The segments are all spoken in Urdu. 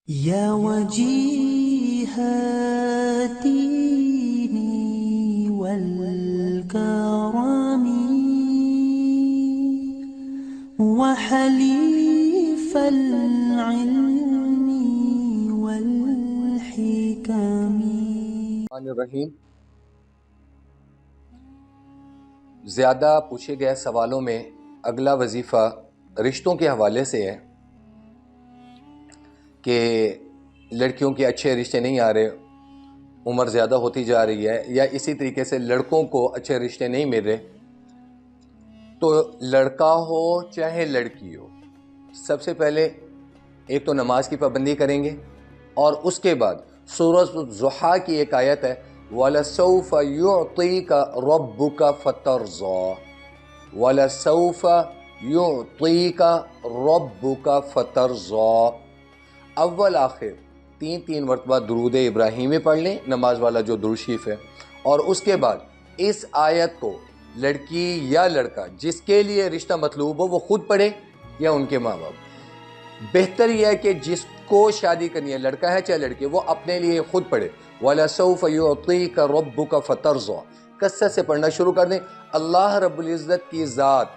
يا وجيه الدين والكرم وحليف العلم والحكم. الرحیم زیادہ پوچھے گئے سوالوں میں اگلا وظیفہ رشتوں کے حوالے سے ہے کہ لڑکیوں کے اچھے رشتے نہیں آ رہے، عمر زیادہ ہوتی جا رہی ہے، یا اسی طریقے سے لڑکوں کو اچھے رشتے نہیں مل رہے. تو لڑکا ہو چاہے لڑکی ہو، سب سے پہلے ایک تو نماز کی پابندی کریں گے، اور اس کے بعد سورۃ الضحیٰ کی ایک آیت ہے وَلَسَوْفَ يُعْطِيكَ رَبُّكَ فَتَرْضَىٰ، وَلَسَوْفَ يُعْطِيكَ رَبُّكَ فَتَرْضَىٰ. اول آخر تین مرتبہ درود ابراہیمی پڑھ لیں، نماز والا جو درود شریف ہے، اور اس کے بعد اس آیت کو لڑکی یا لڑکا جس کے لیے رشتہ مطلوب ہو وہ خود پڑھے یا ان کے ماں باپ. بہتر یہ ہے کہ جس کو شادی کرنی ہے، لڑکا ہے چاہے لڑکی، وہ اپنے لیے خود پڑھے. وَلَسَوْفَ يُعْطِيكَ رَبُّكَ فَتَرْضَىٰ کثرت سے پڑھنا شروع کر دیں. اللہ رب العزت کی ذات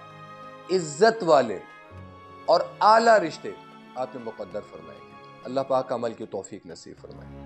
عزت والے اور اعلیٰ رشتے آپ نے مقدر فرمائے. اللہ پاک عمل کی توفیق نصیب فرمائے.